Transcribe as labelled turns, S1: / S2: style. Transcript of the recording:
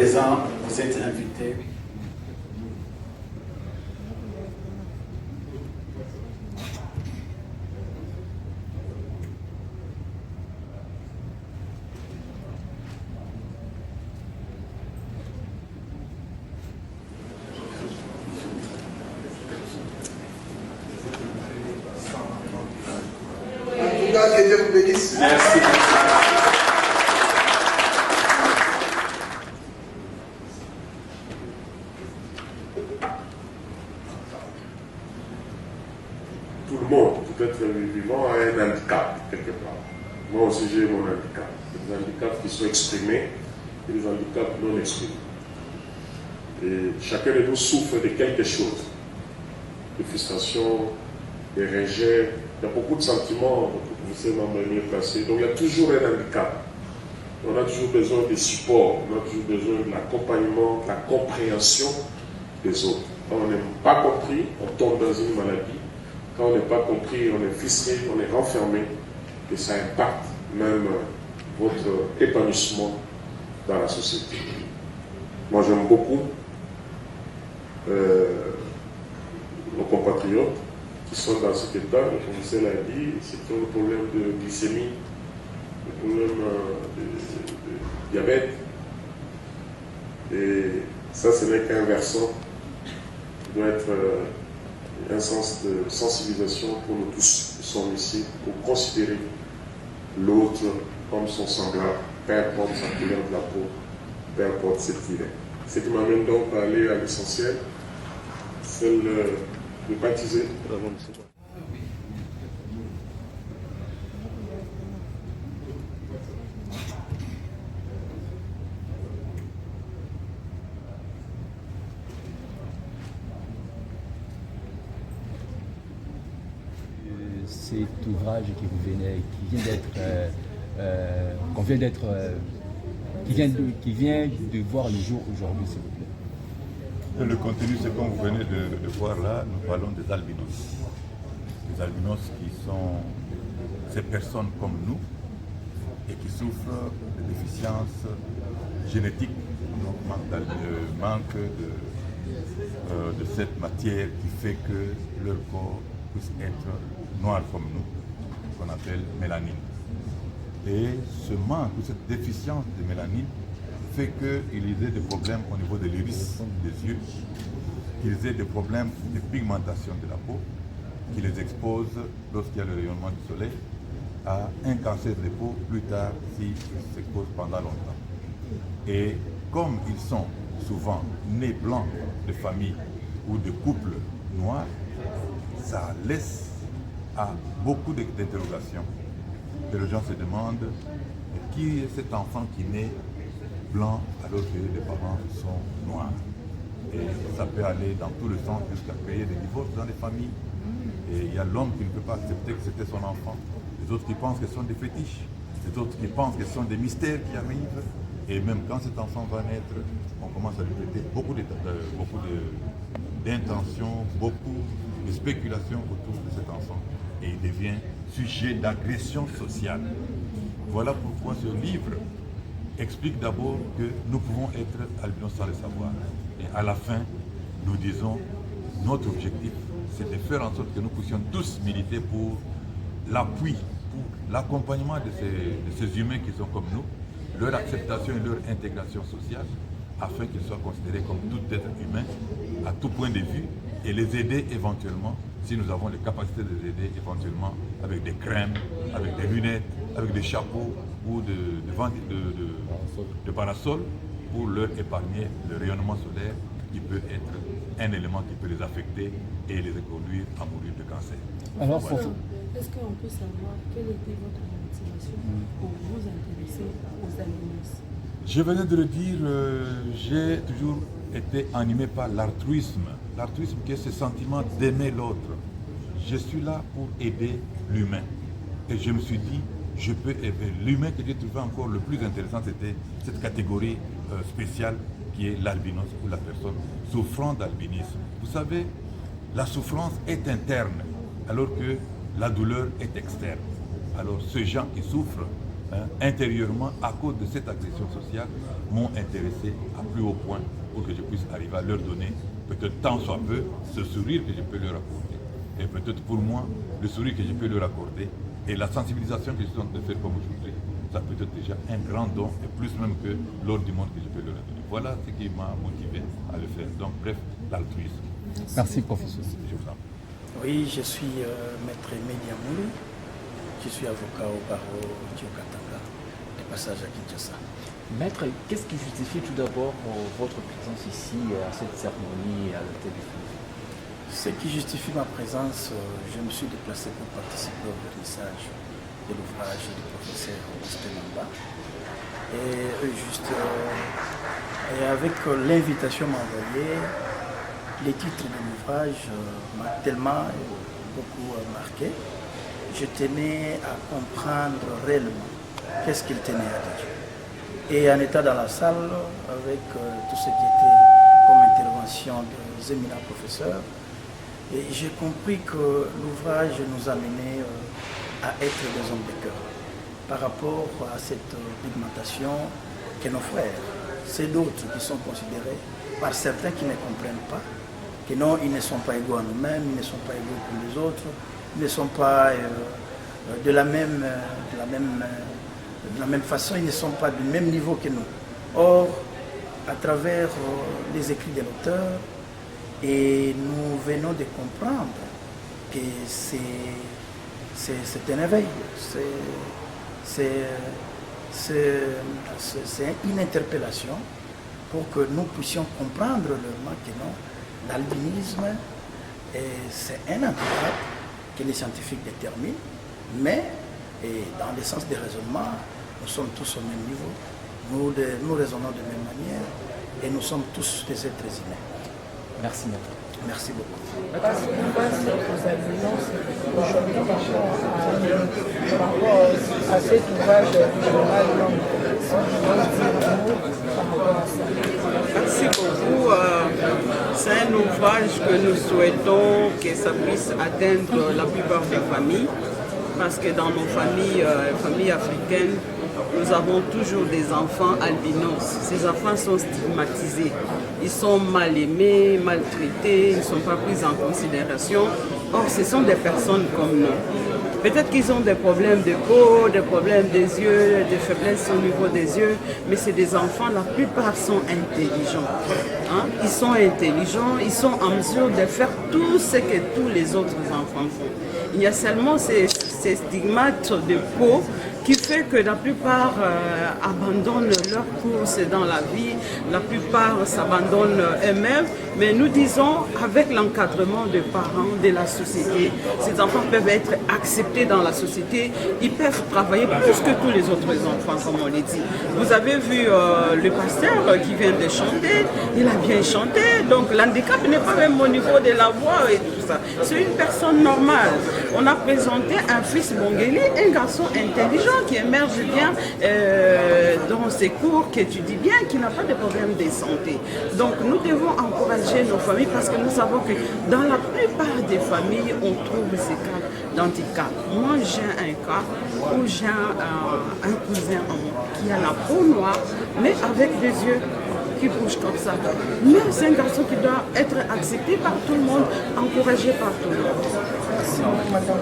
S1: présent, vous êtes invités.
S2: Que Dieu vous bénisse.
S1: Merci.
S3: Tout le monde, tout être vivant a un handicap quelque part. Moi aussi j'ai mon handicap. Des handicaps qui sont exprimés et des handicaps non exprimés. Et chacun de nous souffre de quelque chose. De frustration, de rejet. Il y a beaucoup de sentiments, vous savez, dans le milieu placé. Donc il y a toujours un handicap. On a toujours besoin de support, on a toujours besoin de l'accompagnement, de la compréhension des autres. Quand on n'est pas compris, on tombe dans une maladie. Quand on n'est pas compris, on est frustré, on est renfermé. Et ça impacte même votre épanouissement dans la société. Moi j'aime beaucoup nos compatriotes qui sont dans cet état, le professeur l'a dit, c'est un problème de glycémie, le problème de diabète. Et ça, ce n'est qu'un versant. Il doit être un sens de sensibilisation pour nous tous qui sommes ici, pour considérer l'autre comme son semblable, peu importe sa couleur de la peau, peu importe ce qu'il est. Ce qui m'amène donc à aller à l'essentiel, c'est de baptiser.
S4: Cet ouvrage qui vous venait, qui vient d'être, qui vient de voir le jour aujourd'hui, s'il vous plaît.
S5: Le contenu, c'est comme vous venez de voir là, nous parlons des albinos. Les albinos qui sont ces personnes comme nous et qui souffrent de déficiences génétiques, donc manque de cette matière qui fait que leur corps puisse être noir comme nous, qu'on appelle mélanine. Et ce manque ou cette déficience de mélanine fait qu'ils aient des problèmes au niveau de l'iris des yeux, qu'ils aient des problèmes de pigmentation de la peau, qui les expose, lorsqu'il y a le rayonnement du soleil, à un cancer de peau plus tard s'ils s'exposent pendant longtemps. Et comme ils sont souvent nés blancs de famille ou de couples noirs, ça laisse à beaucoup d'interrogations. Et les gens se demandent qui est cet enfant qui naît blanc alors que les parents sont noirs. Et ça peut aller dans tout le sens jusqu'à créer des divorces dans les familles. Et il y a l'homme qui ne peut pas accepter que c'était son enfant. Les autres qui pensent que ce sont des fétiches. Les autres qui pensent que ce sont des mystères qui arrivent. Et même quand cet enfant va naître, on commence à lui prêter beaucoup d'intentions, beaucoup de spéculations autour de cet enfant. Et il devient sujet d'agression sociale. Voilà pourquoi ce livre explique d'abord que nous pouvons être albinos sans le savoir. Et à la fin, nous disons, notre objectif, c'est de faire en sorte que nous puissions tous militer pour l'appui, pour l'accompagnement de ces humains qui sont comme nous, leur acceptation et leur intégration sociale, afin qu'ils soient considérés comme tout être humain, à tout point de vue, et les aider éventuellement, si nous avons les capacités de les aider éventuellement, avec des crèmes, avec des lunettes, avec des chapeaux ou de parasols, pour leur épargner le rayonnement solaire qui peut être un élément qui peut les affecter et les conduire à mourir de cancer.
S6: Alors, voilà. Est-ce qu'on peut savoir quelle était votre motivation pour vous intéresser aux albinos?
S5: Je venais de le dire, j'ai toujours été animé par l'altruisme. L'altruisme qui est ce sentiment d'aimer l'autre. Je suis là pour aider l'humain. Et je me suis dit, je peux aider l'humain. Que j'ai trouvé encore le plus intéressant, c'était cette catégorie spéciale qui est l'albinos ou la personne souffrant d'albinisme. Vous savez, la souffrance est interne, alors que la douleur est externe. Alors ces gens qui souffrent intérieurement à cause de cette agression sociale m'ont intéressé à plus haut point pour que je puisse arriver à leur donner, peut-être tant soit peu, ce sourire que je peux leur accorder. Et peut-être pour moi, le sourire que je peux leur accorder et la sensibilisation que je suis en train de faire comme aujourd'hui, ça peut être déjà un grand don, et plus même que l'or du monde que je peux leur donner. Voilà ce qui m'a motivé à le faire. Donc bref, l'altruisme.
S4: Merci, professeur.
S5: Je vous en prie.
S1: Oui, je suis maître Mediamouli. Je suis avocat au barreau du Katanga, de passage à Kinshasa.
S7: Maître, qu'est-ce qui justifie tout d'abord votre présence ici à cette cérémonie à l'hôtel du Fleuve?
S1: Ce qui justifie ma présence, je me suis déplacé pour participer au vernissage de l'ouvrage du professeur Augustin Mamba. Et avec l'invitation m'envoyée, les titres de l'ouvrage m'a tellement beaucoup marqué. Je tenais à comprendre réellement qu'est-ce qu'il tenait à dire. Et en étant dans la salle, avec tout ce qui était comme intervention des éminents professeurs, et j'ai compris que l'ouvrage nous amenait à être des hommes de cœur par rapport à cette pigmentation que nos frères, c'est d'autres qui sont considérés par certains qui ne comprennent pas, que non, ils ne sont pas égaux à nous-mêmes, ils ne sont pas égaux que les autres, ils ne sont pas de la même façon, ils ne sont pas du même niveau que nous. Or, à travers les écrits de l'auteur, et nous venons de comprendre que c'est un éveil, c'est une interpellation pour que nous puissions comprendre réellement que non, l'albinisme, c'est un handicap que les scientifiques déterminent, mais dans le sens des raisonnements, nous sommes tous au même niveau, nous raisonnons de la même manière et nous sommes tous des êtres humains.
S7: Merci, maître.
S1: Merci beaucoup.
S6: Parce qu'on passe aux albinos aujourd'hui par rapport à cet ouvrage du journal L'Homme.
S8: Merci beaucoup. C'est un ouvrage que nous souhaitons que ça puisse atteindre la plupart des familles. Parce que dans nos familles africaines, nous avons toujours des enfants albinos. Ces enfants sont stigmatisés. Ils sont mal aimés, maltraités, ils ne sont pas pris en considération. Or, ce sont des personnes comme nous. Peut-être qu'ils ont des problèmes de peau, des problèmes des yeux, des faiblesses au niveau des yeux, mais c'est des enfants, la plupart sont intelligents. Hein? Ils sont intelligents, ils sont en mesure de faire tout ce que tous les autres enfants font. Il y a seulement ces stigmates de peau qui fait que la plupart abandonnent leur course dans la vie, la plupart s'abandonnent eux-mêmes, mais nous disons, avec l'encadrement des parents, de la société, ces enfants peuvent être acceptés dans la société, ils peuvent travailler plus que tous les autres enfants, comme on l'a dit. Vous avez vu le pasteur qui vient de chanter, il a bien chanté, donc l'handicap n'est pas même au niveau de la voix et tout ça. C'est une personne normale. On a présenté un fils Bongeli, un garçon intelligent qui émerge bien dans ses cours, qui étudie bien, qui n'a pas de problème de santé. Donc nous devons encourager nos familles parce que nous savons que dans la plupart des familles, on trouve ces cas d'handicap. Moi, j'ai un cas où j'ai un cousin qui a la peau noire, mais avec des yeux qui bougent comme ça. Mais c'est un garçon qui doit être accepté par tout le monde, encouragé par tout le monde.